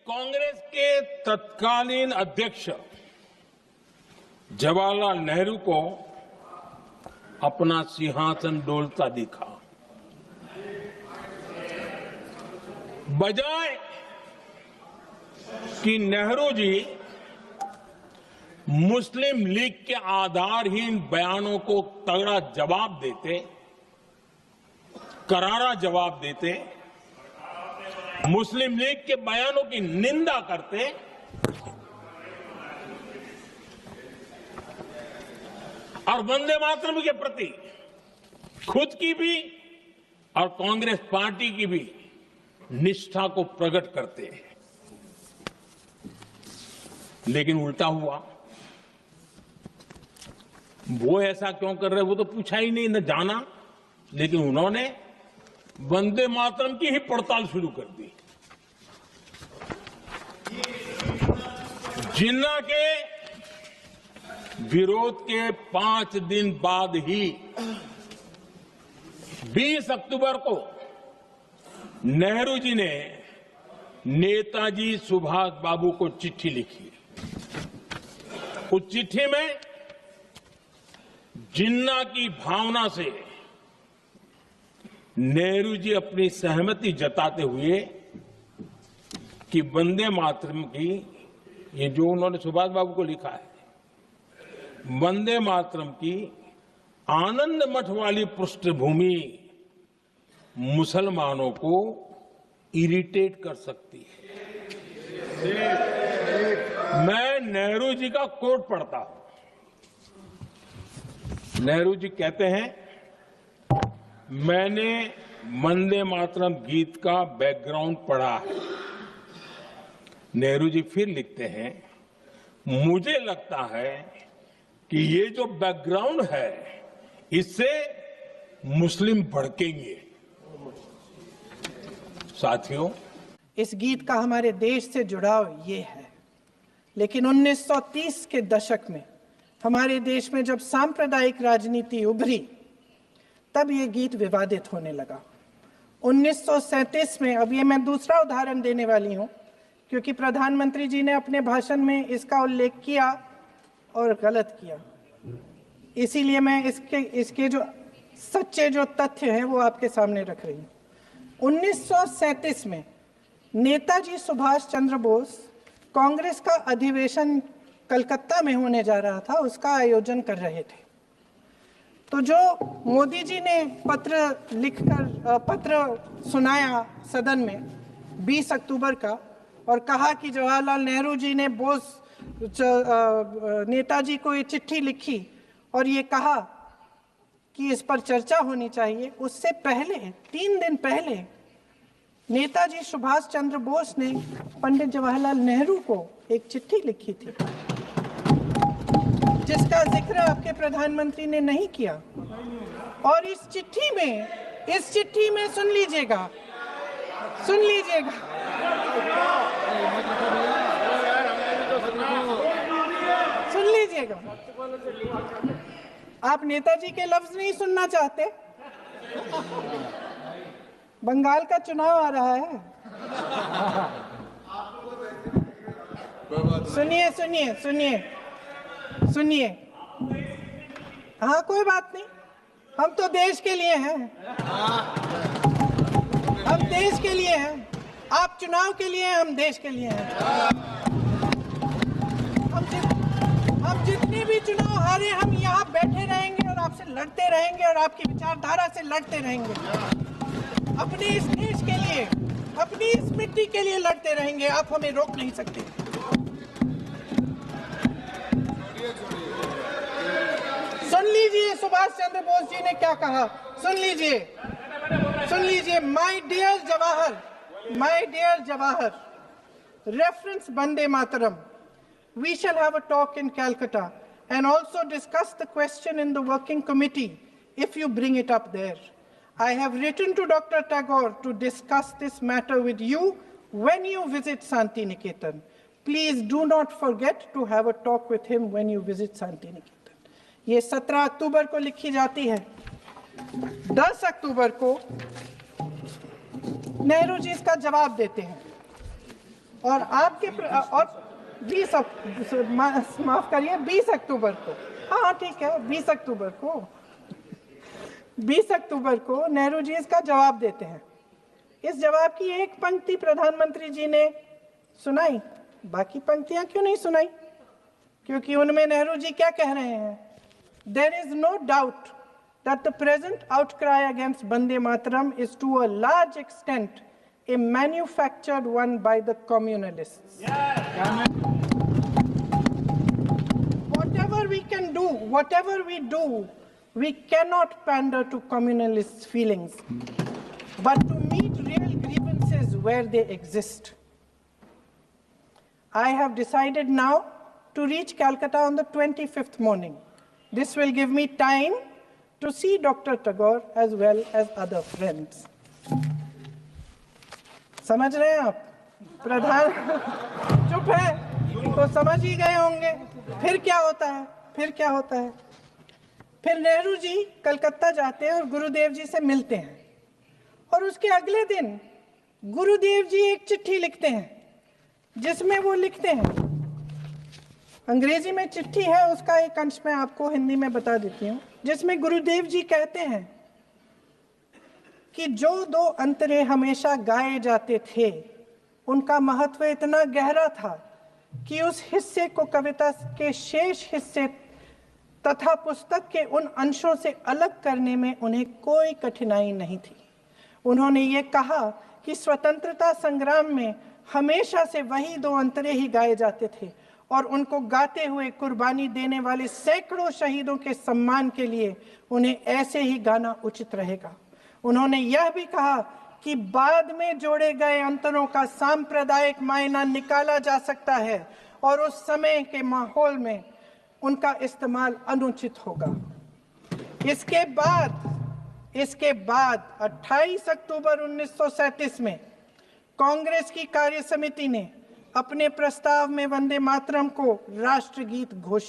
कांग्रेस के तत्कालीन अध्यक्ष जवाहरलाल नेहरू को अपना सिंहासन डोलता दिखा। बजाय कि नेहरू जी मुस्लिम लीग के आधारहीन बयानों को तगड़ा जवाब देते, करारा जवाब देते, मुस्लिम लीग के बयानों की निंदा करते, और वंदे मातरम के प्रति खुद की भी और कांग्रेस पार्टी की भी निष्ठा को प्रकट करते हैं। लेकिन उल्टा हुआ। वो ऐसा क्यों कर रहे, वो तो पूछा ही नहीं, न जाना। लेकिन उन्होंने वंदे मातरम की ही पड़ताल शुरू कर दी। जिन्ना के विरोध के 5 दिन बाद ही 20 अक्टूबर को नेहरू जी ने नेताजी सुभाष बाबू को चिट्ठी लिखी। उस चिट्ठी में जिन्ना की भावना से नेहरू जी अपनी सहमति जताते हुए कि वंदे मातरम की, ये जो उन्होंने सुभाष बाबू को लिखा है, वंदे मातरम की आनंद मठ वाली पृष्ठभूमि मुसलमानों को इरिटेट कर सकती है। मैं नेहरू जी का कोट पढ़ता हूं। नेहरू जी कहते हैं, मैंने वंदे मातरम गीत का बैकग्राउंड पढ़ा है। नेहरू जी फिर लिखते हैं, मुझे लगता है कि ये जो बैकग्राउंड है इससे मुस्लिम भड़केंगे। साथियों, इस गीत का हमारे देश से जुड़ाव ये है, लेकिन 1930 के दशक में हमारे देश में जब सांप्रदायिक राजनीति उभरी, तब ये गीत विवादित होने लगा। 1937 में, अब ये मैं दूसरा उदाहरण देने वाली हूं, क्योंकि प्रधानमंत्री जी ने अपने भाषण में इसका उल्लेख किया और गलत किया, इसीलिए मैं इसके जो सच्चे जो तथ्य हैं वो आपके सामने रख रही हूँ। 1937 में नेताजी सुभाष चंद्र बोस कांग्रेस का अधिवेशन कलकत्ता में होने जा रहा था, उसका आयोजन कर रहे थे। तो जो मोदी जी ने पत्र सुनाया सदन में 20 अक्टूबर का, और कहा कि जवाहरलाल नेहरू जी ने नेताजी को ये चिट्ठी लिखी और ये कहा कि इस पर चर्चा होनी चाहिए, उससे पहले 3 दिन पहले नेताजी सुभाष चंद्र बोस ने पंडित जवाहरलाल नेहरू को एक चिट्ठी लिखी थी, जिसका जिक्र आपके प्रधानमंत्री ने नहीं किया। और इस चिट्ठी में सुन लीजिएगा, आप नेताजी के लफ्ज नहीं सुनना चाहते? बंगाल का चुनाव आ रहा है। सुनिए। हाँ, कोई बात नहीं, हम तो देश के लिए हैं। हम देश के लिए हैं, आप चुनाव के लिए हैं, हम देश के लिए हैं। हम जितने भी चुनाव हारे, हम यहाँ बैठे रहेंगे और आपसे लड़ते रहेंगे और आपकी विचारधारा से लड़ते रहेंगे। अपने इस देश के लिए, अपनी इस मिट्टी के लिए लड़ते रहेंगे। आप हमें रोक नहीं सकते। सुन लीजिए सुभाष चंद्र बोस जी ने क्या कहा, सुन लीजिए। My dear Jawahar, reference Vande Mataram, we shall have a talk in Calcutta and also discuss the question in the working committee if you bring it up there. I have written to Dr. Tagore to discuss this matter with you when you visit Santi Niketan. Please do not forget to have a talk with him when you visit Santi Niketan. ये 17 अक्टूबर को लिखी जाती है। 10 अक्टूबर को नेहरू जी इसका जवाब देते हैं। और आपके और 20 माफ करिए 20 अक्टूबर को, हाँ ठीक है 20 अक्टूबर को 20 अक्टूबर को नेहरू जी इसका जवाब देते हैं। इस जवाब की एक पंक्ति प्रधानमंत्री जी ने सुनाई, बाकी पंक्तियां क्यों नहीं सुनाई? क्योंकि उनमें नेहरू जी क्या कह रहे हैं? There is no doubt that the present outcry against Vande Mataram is to a large extent a manufactured one by the communalists. Whatever we can do, whatever we do, we cannot pander to communalists' feelings, but to meet real grievances where they exist. I have decided now to reach Calcutta on the 25th morning. This will give me time to see Dr. Tagore as well as other friends. समझ रहे हैं आप? प्रधान चुप है तो समझ ही गए होंगे। फिर क्या होता है? फिर क्या होता है? फिर नेहरू जी कलकत्ता जाते हैं और गुरुदेव जी से मिलते हैं, और उसके अगले दिन गुरुदेव जी एक चिट्ठी लिखते हैं जिसमें वो लिखते हैं, अंग्रेजी में चिट्ठी है, उसका एक अंश मैं आपको हिंदी में बता देती हूँ, जिसमें गुरुदेव जी कहते हैं कि जो दो अंतरे हमेशा गाए जाते थे उनका महत्व इतना गहरा था कि उस हिस्से को कविता के शेष हिस्से तथा पुस्तक के उन अंशों से अलग करने में उन्हें कोई कठिनाई नहीं थी। उन्होंने ये कहा कि स्वतंत्रता संग्राम में हमेशा से वही दो अंतरे ही गाए जाते थे और उनको गाते हुए कुर्बानी देने वाले सैकड़ों शहीदों के सम्मान के लिए उन्हें ऐसे ही गाना उचित रहेगा। उन्होंने यह भी कहा कि बाद में जोड़े गए अंतरों का सांप्रदायिक मायना निकाला जा सकता है और उस समय के माहौल में उनका इस्तेमाल अनुचित होगा। इसके बाद 28 अक्टूबर 1937 में कांग्रेस की कार्य समिति ने अपने प्रस्ताव में वंदे मातरम को राष्ट्रगीत घोषित